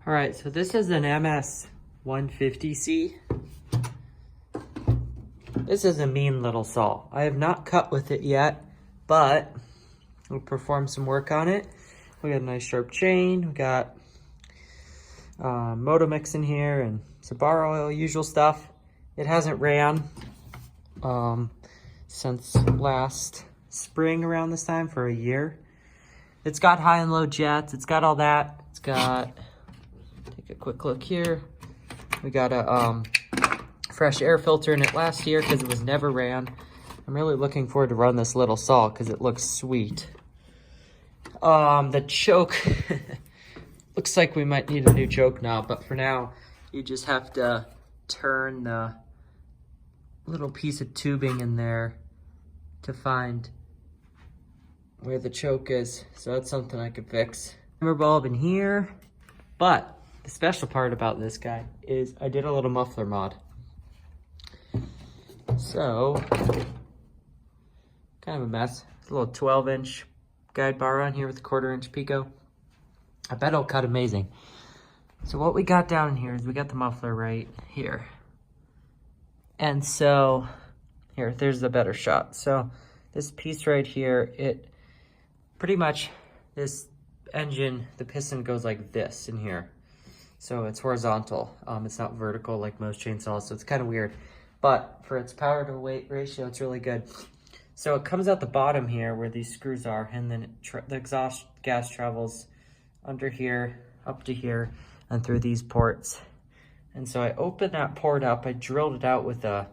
All right, so this is an MS 150C. This is a mean little saw. I have not cut with it yet, but we'll perform some work on it. We got a nice sharp chain. We got Moto Mix in here and some bar oil, usual stuff. It hasn't ran since last spring around this time for a year. It's got high and low jets. It's got all that. It's got, take a quick look here. We got a fresh air filter in it last year because it was never ran. I'm really looking forward to run this little saw because it looks sweet. The choke, looks like we might need a new choke knob, but for now, you just have to turn the little piece of tubing in there to find where the choke is. So that's something I could fix. Hammer bulb in here, but the special part about this guy is I did a little muffler mod. So, kind of a mess. It's a little 12-inch guide bar on here with a 1/4-inch Pico. I bet it'll cut amazing. So what we got down here is we got the muffler right here. And so, there's the better shot. So this piece right here, it pretty much, this engine, the piston goes like this in here. So it's horizontal. It's not vertical like most chainsaws, so it's kind of weird. But for its power to weight ratio, it's really good. So it comes out the bottom here where these screws are, and then the exhaust gas travels under here, up to here, and through these ports. And so I opened that port up, I drilled it out with a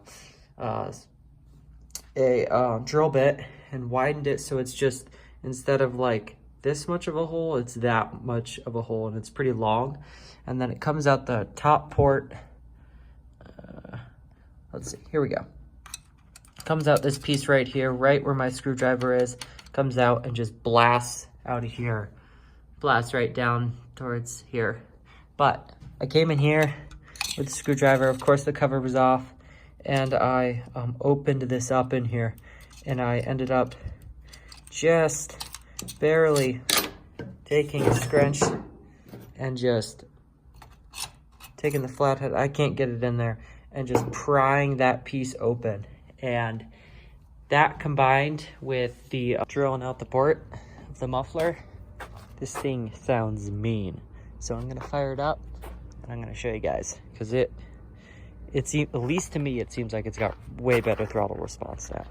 drill bit and widened it so it's just, instead of like this much of a hole, it's that much of a hole, and it's pretty long. And then it comes out the top port. Let's see, here we go. Comes out this piece right here, right where my screwdriver is, comes out and just blasts out of here. Blasts right down towards here. But I came in here with the screwdriver. Of course, the cover was off, and I opened this up in here, and I ended up just barely taking a scrunch and just taking the flathead, I can't get it in there, and just prying that piece open. And that combined with the drilling out the port of the muffler, this thing sounds mean. So I'm gonna fire it up and I'm gonna show you guys, because it's at least to me, it seems like it's got way better throttle response now.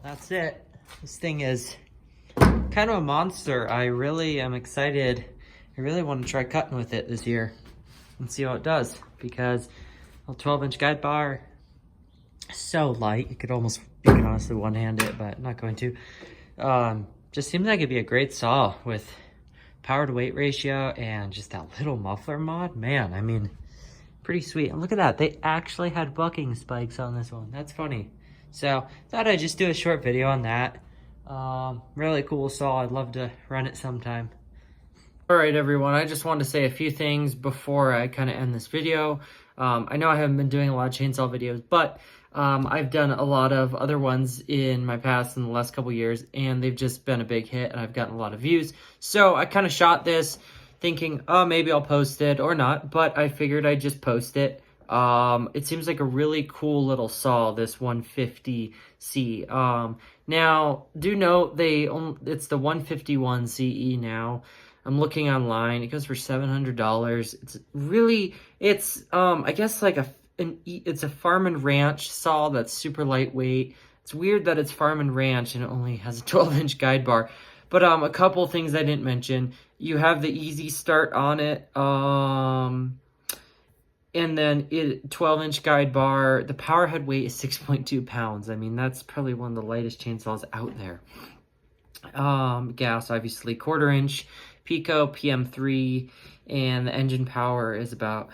That's it. This thing is kind of a monster. I really am excited. I really want to try cutting with it this year and see how it does, because a 12-inch guide bar is so light. You could honestly one-hand it, but I'm not going to. Just seems like it'd be a great saw with power to weight ratio and just that little muffler mod. Man, I mean, pretty sweet. And look at that. They actually had bucking spikes on this one. That's funny. So thought I'd just do a short video on that. Really cool saw. I'd love to run it sometime. Alright everyone, I just wanted to say a few things before I kind of end this video. I know I haven't been doing a lot of chainsaw videos, but I've done a lot of other ones in my past in the last couple years, and they've just been a big hit, and I've gotten a lot of views. So I kind of shot this thinking, oh, maybe I'll post it or not, but I figured I'd just post it. It seems like a really cool little saw, this 150C. Now, do note, it's the 151 CE now. I'm looking online. It goes for $700. I guess like it's a farm and ranch saw that's super lightweight. It's weird that it's farm and ranch and it only has a 12-inch guide bar. But a couple things I didn't mention. You have the easy start on it. And then 12-inch guide bar. The power head weight is 6.2 pounds. I mean, that's probably one of the lightest chainsaws out there. Gas, obviously, 1/4 inch. Pico PM3, and the engine power is about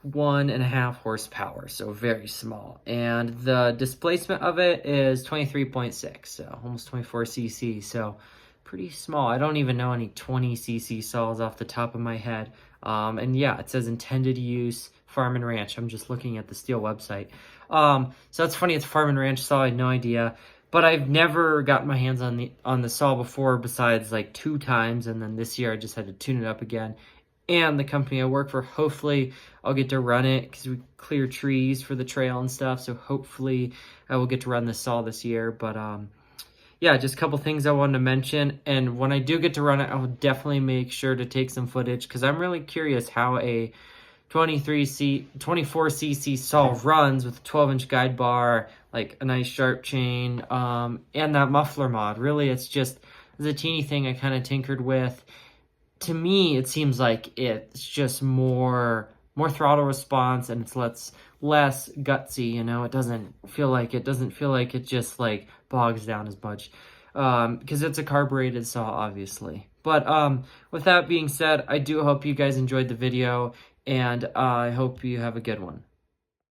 1.5 horsepower, so very small. And the displacement of it is 23.6, so almost 24 cc, so pretty small. I don't even know any 20 cc saws off the top of my head. And yeah, it says intended use farm and ranch. I'm just looking at the Stihl website. So that's funny. It's farm and ranch saw. I had no idea. But I've never gotten my hands on the saw before, besides like 2 times, and then this year I just had to tune it up again. And the company I work for, hopefully I'll get to run it because we clear trees for the trail and stuff. So hopefully I will get to run this saw this year. But yeah, just a couple things I wanted to mention. And when I do get to run it, I will definitely make sure to take some footage because I'm really curious how a 24cc saw runs with a 12-inch guide bar, like a nice sharp chain, and that muffler mod. Really, it's a teeny thing I kind of tinkered with. To me, it seems like it's just more throttle response, and it's less gutsy. You know, it doesn't feel like it just like bogs down as much, because it's a carbureted saw, obviously. But with that being said, I do hope you guys enjoyed the video, and I hope you have a good one.